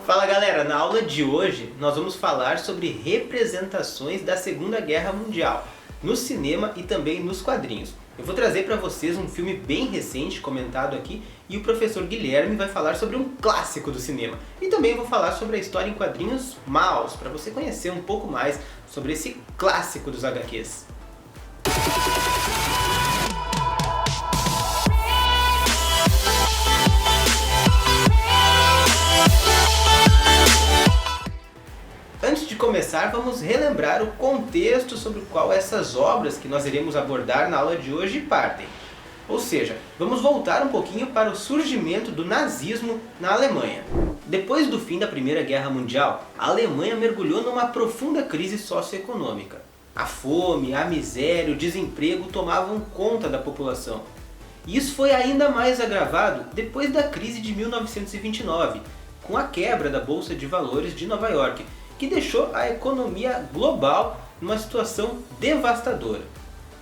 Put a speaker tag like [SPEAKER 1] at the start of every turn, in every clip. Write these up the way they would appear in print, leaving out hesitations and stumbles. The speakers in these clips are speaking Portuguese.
[SPEAKER 1] Fala galera, na aula de hoje nós vamos falar sobre representações da Segunda Guerra Mundial no cinema e também nos quadrinhos. Eu vou trazer para vocês um filme bem recente comentado aqui e o professor Guilherme vai falar sobre um clássico do cinema. E também vou falar sobre a história em quadrinhos Maus, para você conhecer um pouco mais sobre esse clássico dos HQs. Antes de começar, vamos relembrar o contexto sobre o qual essas obras que nós iremos abordar na aula de hoje partem. Ou seja, vamos voltar um pouquinho para o surgimento do nazismo na Alemanha. Depois do fim da Primeira Guerra Mundial, a Alemanha mergulhou numa profunda crise socioeconômica. A fome, a miséria, o desemprego tomavam conta da população. E isso foi ainda mais agravado depois da crise de 1929, com a quebra da Bolsa de Valores de Nova York, que deixou a economia global numa situação devastadora.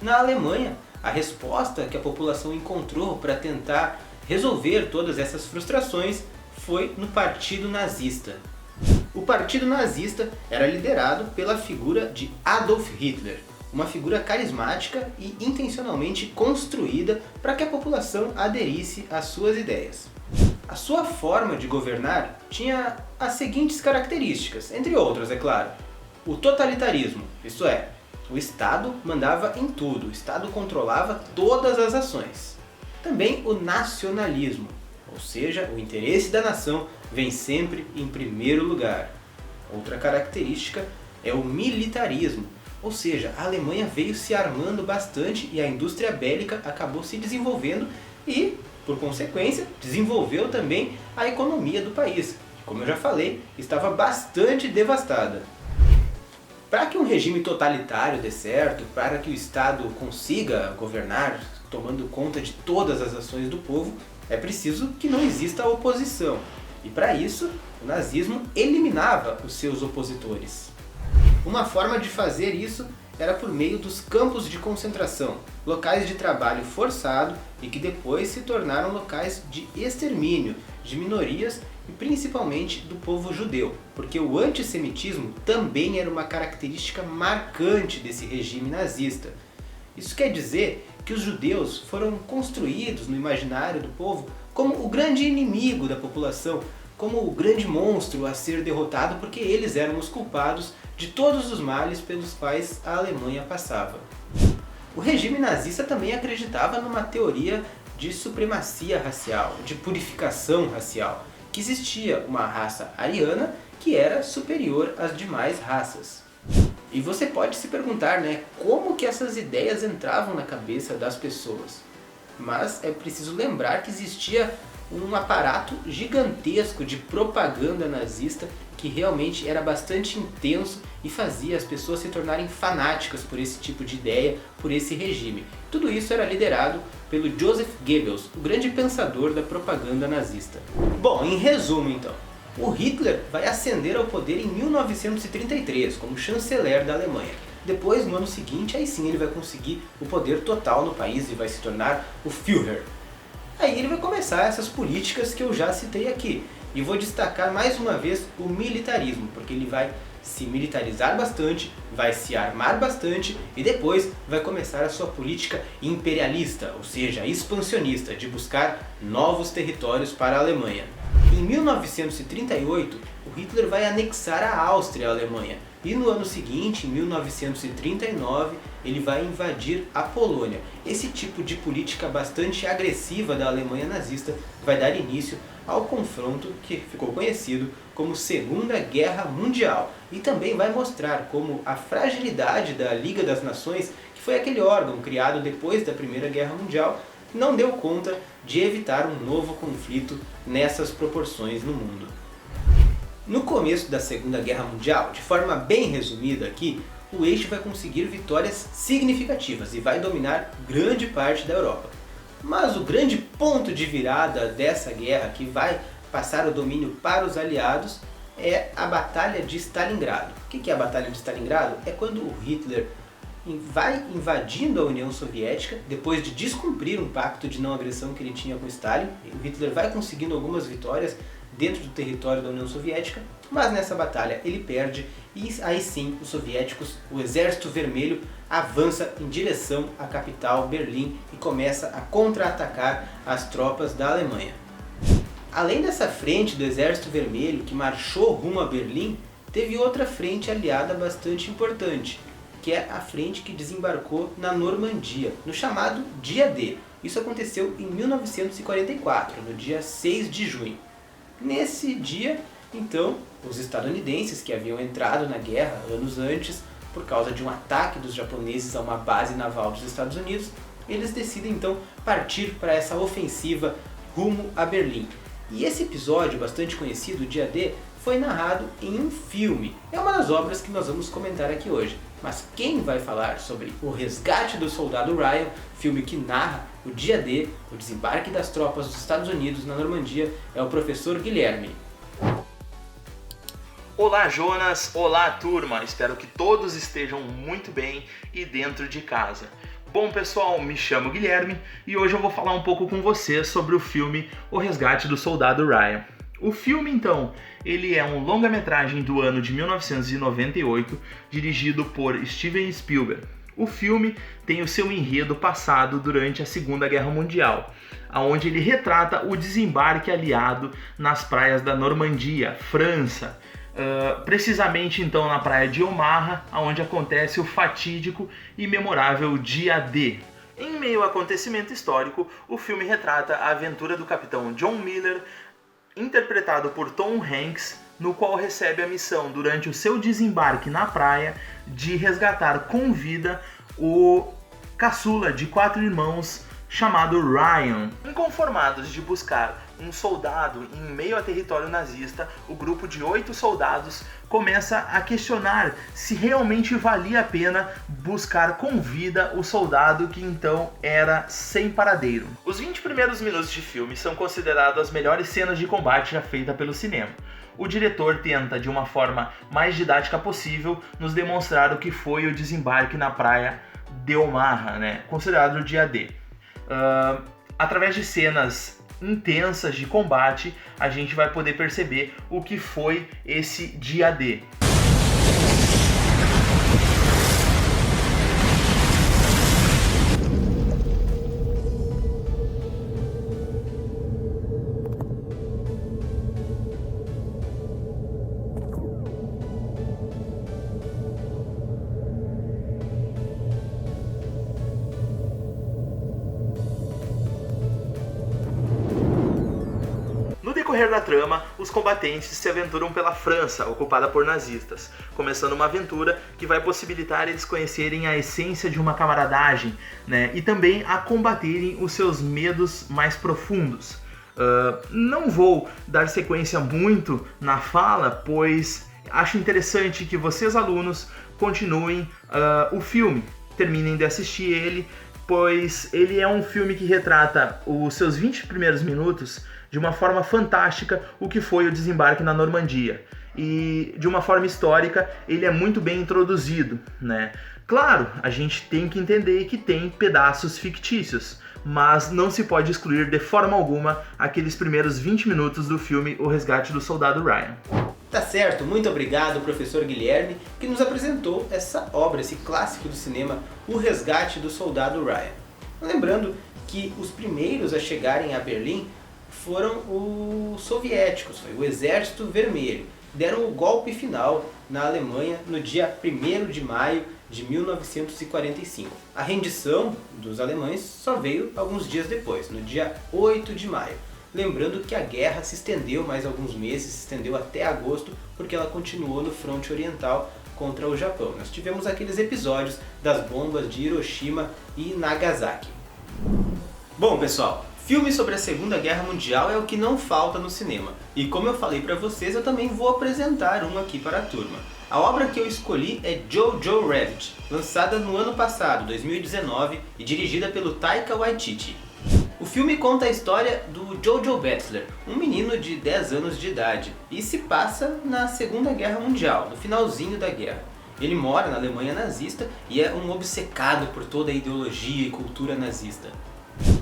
[SPEAKER 1] Na Alemanha, a resposta que a população encontrou para tentar resolver todas essas frustrações foi no Partido Nazista. O Partido Nazista era liderado pela figura de Adolf Hitler, uma figura carismática e intencionalmente construída para que a população aderisse às suas ideias. A sua forma de governar tinha as seguintes características, entre outras, é claro. O totalitarismo, isto é, o Estado mandava em tudo, o Estado controlava todas as ações. Também o nacionalismo, ou seja, o interesse da nação vem sempre em primeiro lugar. Outra característica é o militarismo, ou seja, a Alemanha veio se armando bastante e a indústria bélica acabou se desenvolvendo e, por consequência, desenvolveu também a economia do país, que, como eu já falei, estava bastante devastada. Para que um regime totalitário dê certo, para que o Estado consiga governar tomando conta de todas as ações do povo, é preciso que não exista oposição. E para isso, o nazismo eliminava os seus opositores. Uma forma de fazer isso era por meio dos campos de concentração, locais de trabalho forçado e que depois se tornaram locais de extermínio de minorias e principalmente do povo judeu, porque o antissemitismo também era uma característica marcante desse regime nazista. Isso quer dizer que os judeus foram construídos no imaginário do povo como o grande inimigo da população, como o grande monstro a ser derrotado porque eles eram os culpados de todos os males pelos quais a Alemanha passava. O regime nazista também acreditava numa teoria de supremacia racial, de purificação racial, que existia uma raça ariana que era superior às demais raças. E você pode se perguntar, como que essas ideias entravam na cabeça das pessoas? Mas é preciso lembrar que existia um aparato gigantesco de propaganda nazista que realmente era bastante intenso e fazia as pessoas se tornarem fanáticas por esse tipo de ideia, por esse regime. Tudo isso era liderado pelo Joseph Goebbels, o grande pensador da propaganda nazista. Bom, em resumo então, o Hitler vai ascender ao poder em 1933 como chanceler da Alemanha. Depois, no ano seguinte, aí sim ele vai conseguir o poder total no país e vai se tornar o Führer. Aí ele vai começar essas políticas que eu já citei aqui. E vou destacar mais uma vez o militarismo, porque ele vai se militarizar bastante, vai se armar bastante e depois vai começar a sua política imperialista, ou seja, expansionista, de buscar novos territórios para a Alemanha. Em 1938, o Hitler vai anexar a Áustria à Alemanha. E no ano seguinte, em 1939, ele vai invadir a Polônia. Esse tipo de política bastante agressiva da Alemanha nazista vai dar início ao confronto que ficou conhecido como Segunda Guerra Mundial. E também vai mostrar como a fragilidade da Liga das Nações, que foi aquele órgão criado depois da Primeira Guerra Mundial, não deu conta de evitar um novo conflito nessas proporções no mundo. No começo da Segunda Guerra Mundial, de forma bem resumida aqui, o eixo vai conseguir vitórias significativas e vai dominar grande parte da Europa. Mas o grande ponto de virada dessa guerra, que vai passar o domínio para os aliados, é a Batalha de Stalingrado. O que é a Batalha de Stalingrado? É quando o Hitler vai invadindo a União Soviética, depois de descumprir um pacto de não agressão que ele tinha com Stalin. O Hitler vai conseguindo algumas vitórias dentro do território da União Soviética, mas nessa batalha ele perde e aí sim os soviéticos, o Exército Vermelho, avança em direção à capital Berlim e começa a contra-atacar as tropas da Alemanha. Além dessa frente do Exército Vermelho que marchou rumo a Berlim, teve outra frente aliada bastante importante, que é a frente que desembarcou na Normandia, no chamado Dia D. Isso aconteceu em 1944, no dia 6 de junho. Nesse dia, então, os estadunidenses que haviam entrado na guerra anos antes, por causa de um ataque dos japoneses a uma base naval dos Estados Unidos, eles decidem então partir para essa ofensiva rumo a Berlim. E esse episódio bastante conhecido, o Dia D, foi narrado em um filme. É uma das obras que nós vamos comentar aqui hoje. Mas quem vai falar sobre O Resgate do Soldado Ryan, filme que narra o Dia D, o desembarque das tropas dos Estados Unidos na Normandia, é o professor Guilherme.
[SPEAKER 2] Olá Jonas, olá turma, espero que todos estejam muito bem e dentro de casa. Bom pessoal, me chamo Guilherme e hoje eu vou falar um pouco com vocês sobre o filme O Resgate do Soldado Ryan. O filme, então, ele é um longa-metragem do ano de 1998, dirigido por Steven Spielberg. O filme tem o seu enredo passado durante a Segunda Guerra Mundial, onde ele retrata o desembarque aliado nas praias da Normandia, França, precisamente então na praia de Omaha, onde acontece o fatídico e memorável Dia D. Em meio ao acontecimento histórico, o filme retrata a aventura do capitão John Miller, interpretado por Tom Hanks, no qual recebe a missão, durante o seu desembarque na praia, de resgatar com vida o caçula de 4 irmãos chamado Ryan. Inconformados de buscar um soldado em meio a território nazista, o grupo de 8 soldados começa a questionar se realmente valia a pena buscar com vida o soldado que então era sem paradeiro. Os 20 primeiros minutos de filme são considerados as melhores cenas de combate já feitas pelo cinema. O diretor tenta, de uma forma mais didática possível, nos demonstrar o que foi o desembarque na praia de Omaha, considerado o Dia D. Através de cenas intensas de combate, a gente vai poder perceber o que foi esse Dia D. No decorrer da trama, os combatentes se aventuram pela França, ocupada por nazistas, começando uma aventura que vai possibilitar eles conhecerem a essência de uma camaradagem, e também a combaterem os seus medos mais profundos. Não vou dar sequência muito na fala, pois acho interessante que vocês, alunos, continuem o filme, terminem de assistir ele, pois ele é um filme que retrata os seus 20 primeiros minutos de uma forma fantástica o que foi o desembarque na Normandia. E de uma forma histórica ele é muito bem introduzido, Claro, a gente tem que entender que tem pedaços fictícios, mas não se pode excluir de forma alguma aqueles primeiros 20 minutos do filme O Resgate do Soldado Ryan.
[SPEAKER 1] Tá certo, muito obrigado, professor Guilherme, que nos apresentou essa obra, esse clássico do cinema, O Resgate do Soldado Ryan. Lembrando que os primeiros a chegarem a Berlim foram os soviéticos, foi o Exército Vermelho. Deram o golpe final na Alemanha no dia 1º de maio de 1945. A rendição dos alemães só veio alguns dias depois, no dia 8 de maio. Lembrando que a guerra se estendeu mais alguns meses, se estendeu até agosto, porque ela continuou no fronte oriental contra o Japão. Nós tivemos aqueles episódios das bombas de Hiroshima e Nagasaki. Bom, pessoal, filme sobre a Segunda Guerra Mundial é o que não falta no cinema. E como eu falei para vocês, eu também vou apresentar um aqui para a turma. A obra que eu escolhi é Jojo Rabbit, lançada no ano passado, 2019, e dirigida pelo Taika Waititi. O filme conta a história do Jojo Batchelor, um menino de 10 anos de idade, e se passa na Segunda Guerra Mundial, no finalzinho da guerra. Ele mora na Alemanha nazista e é um obcecado por toda a ideologia e cultura nazista.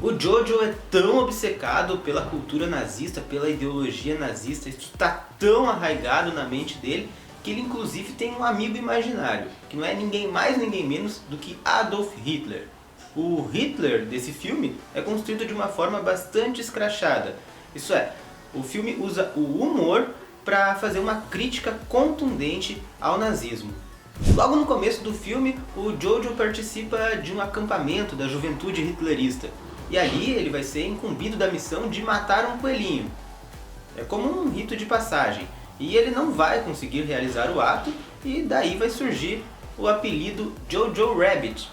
[SPEAKER 1] O Jojo é tão obcecado pela cultura nazista, pela ideologia nazista, isso está tão arraigado na mente dele, que ele inclusive tem um amigo imaginário, que não é ninguém mais ninguém menos do que Adolf Hitler. O Hitler desse filme é construído de uma forma bastante escrachada, isso é, o filme usa o humor para fazer uma crítica contundente ao nazismo. Logo no começo do filme, o Jojo participa de um acampamento da juventude hitlerista. E ali ele vai ser incumbido da missão de matar um coelhinho. É como um rito de passagem. E ele não vai conseguir realizar o ato, e daí vai surgir o apelido Jojo Rabbit.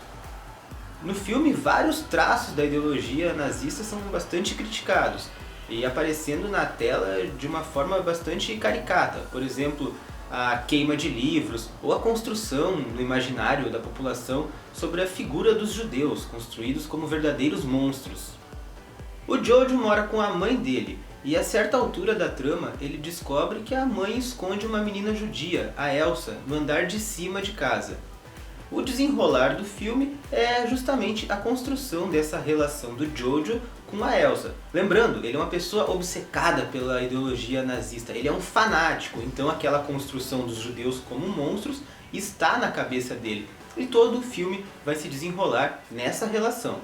[SPEAKER 1] No filme, vários traços da ideologia nazista são bastante criticados, e aparecendo na tela de uma forma bastante caricata. Por exemplo, a queima de livros ou a construção no imaginário da população sobre a figura dos judeus, construídos como verdadeiros monstros. O Jojo mora com a mãe dele, e a certa altura da trama ele descobre que a mãe esconde uma menina judia, a Elsa, no andar de cima de casa. O desenrolar do filme é justamente a construção dessa relação do Jojo com a Elsa. Lembrando, ele é uma pessoa obcecada pela ideologia nazista, ele é um fanático, então aquela construção dos judeus como monstros está na cabeça dele. E todo o filme vai se desenrolar nessa relação.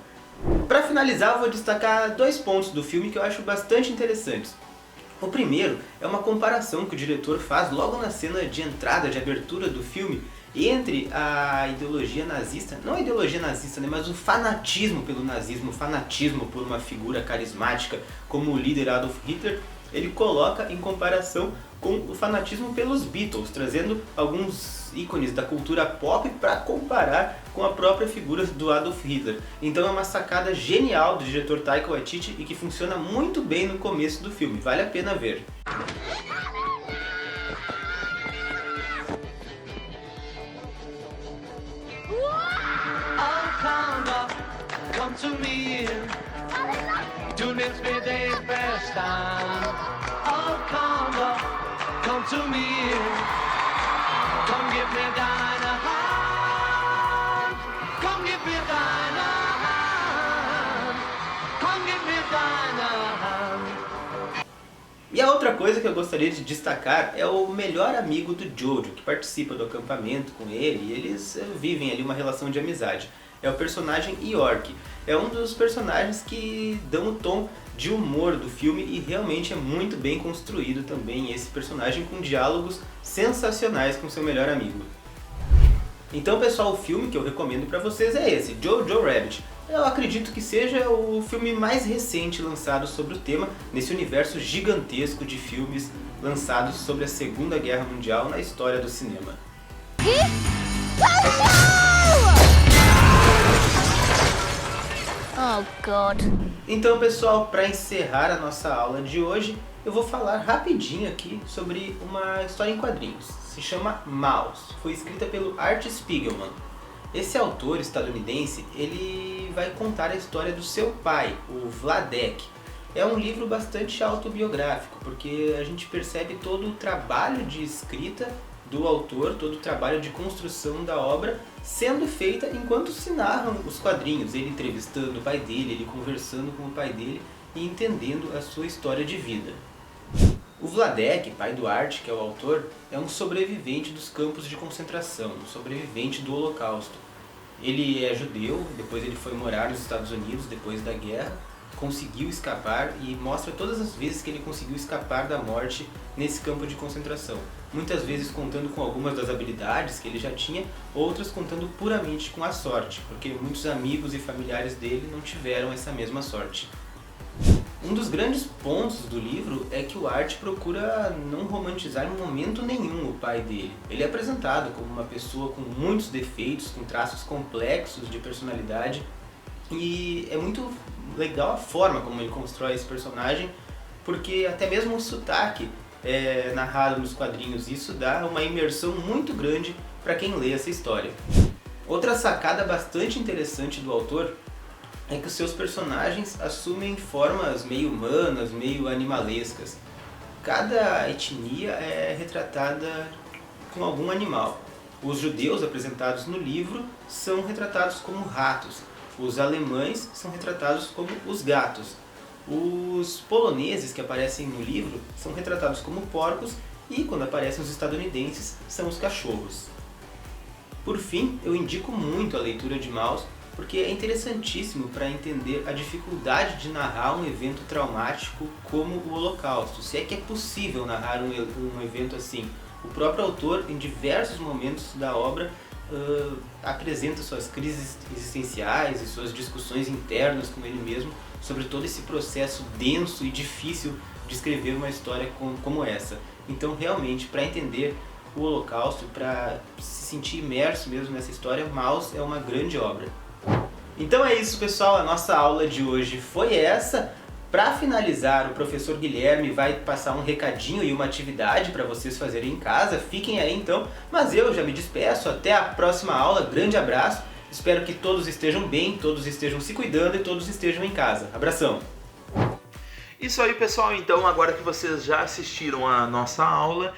[SPEAKER 1] Para finalizar, eu vou destacar 2 pontos do filme que eu acho bastante interessantes. O primeiro é uma comparação que o diretor faz logo na cena de entrada, de abertura do filme, entre a ideologia nazista, não a ideologia nazista, né, mas o fanatismo pelo nazismo, o fanatismo por uma figura carismática como o líder Adolf Hitler. Ele coloca em comparação com o fanatismo pelos Beatles, trazendo alguns ícones da cultura pop para comparar com a própria figura do Adolf Hitler. Então é uma sacada genial do diretor Taika Waititi e que funciona muito bem no começo do filme, vale a pena ver.
[SPEAKER 3] Come to me, to this be the first time. Oh, come to me, come give me thine hand, come give me thine hand, come give me thine hand.
[SPEAKER 1] E a outra coisa que eu gostaria de destacar é o melhor amigo do Jojo, que participa do acampamento com ele, e eles vivem ali uma relação de amizade. É o personagem York. É um dos personagens que dão o tom de humor do filme e realmente é muito bem construído também esse personagem, com diálogos sensacionais com seu melhor amigo. Então, pessoal, o filme que eu recomendo para vocês é esse, Jojo Rabbit. Eu acredito que seja o filme mais recente lançado sobre o tema nesse universo gigantesco de filmes lançados sobre a Segunda Guerra Mundial na história do cinema.
[SPEAKER 4] Oh, God.
[SPEAKER 1] Então, pessoal, para encerrar a nossa aula de hoje, eu vou falar rapidinho aqui sobre uma história em quadrinhos. Se chama Maus. Foi escrita pelo Art Spiegelman. Esse autor estadunidense, ele vai contar a história do seu pai, o Vladek. É um livro bastante autobiográfico, porque a gente percebe todo o trabalho de escrita do autor, todo o trabalho de construção da obra sendo feita enquanto se narram os quadrinhos, ele entrevistando o pai dele, ele conversando com o pai dele e entendendo a sua história de vida. O Vladek, pai do Art, que é o autor, é um sobrevivente dos campos de concentração, um sobrevivente do Holocausto. Ele é judeu, depois ele foi morar nos Estados Unidos depois da guerra, conseguiu escapar e mostra todas as vezes que ele conseguiu escapar da morte nesse campo de concentração. Muitas vezes contando com algumas das habilidades que ele já tinha, outras contando puramente com a sorte, porque muitos amigos e familiares dele não tiveram essa mesma sorte. Um dos grandes pontos do livro é que o Art procura não romantizar em momento nenhum o pai dele. Ele é apresentado como uma pessoa com muitos defeitos, com traços complexos de personalidade, e é muito legal a forma como ele constrói esse personagem, porque até mesmo o sotaque é narrado nos quadrinhos, isso dá uma imersão muito grande para quem lê essa história. Outra sacada bastante interessante do autor é que os seus personagens assumem formas meio humanas, meio animalescas. Cada etnia é retratada com algum animal. Os judeus apresentados no livro são retratados como ratos. Os alemães são retratados como os gatos. Os poloneses que aparecem no livro são retratados como porcos e, quando aparecem os estadunidenses, são os cachorros. Por fim, eu indico muito a leitura de Maus, porque é interessantíssimo para entender a dificuldade de narrar um evento traumático como o Holocausto, se é que é possível narrar um evento assim. O próprio autor, em diversos momentos da obra, apresenta suas crises existenciais e suas discussões internas com ele mesmo sobre todo esse processo denso e difícil de escrever uma história como essa. Então, realmente, para entender o Holocausto, para se sentir imerso mesmo nessa história, Maus é uma grande obra. Então é isso, pessoal, a nossa aula de hoje foi essa. Para finalizar, o professor Guilherme vai passar um recadinho e uma atividade para vocês fazerem em casa. Fiquem aí então, mas eu já me despeço. Até a próxima aula, grande abraço. Espero que todos estejam bem, todos estejam se cuidando e todos estejam em casa. Abração!
[SPEAKER 2] Isso aí, pessoal, então agora que vocês já assistiram a nossa aula,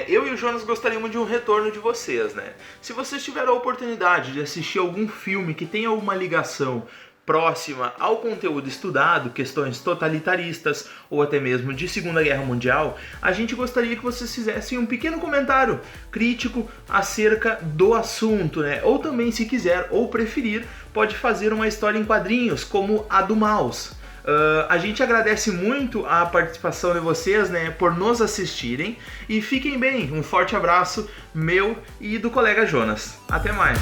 [SPEAKER 2] eu e o Jonas gostaríamos de um retorno de vocês, né? Se vocês tiveram a oportunidade de assistir algum filme que tenha alguma ligação próxima ao conteúdo estudado, questões totalitaristas ou até mesmo de Segunda Guerra Mundial, a gente gostaria que vocês fizessem um pequeno comentário crítico acerca do assunto, né? Ou também, se quiser ou preferir, pode fazer uma história em quadrinhos, como a do Maus. A gente agradece muito a participação de vocês, né, por nos assistirem, e fiquem bem. Um forte abraço meu e do colega Jonas. Até mais!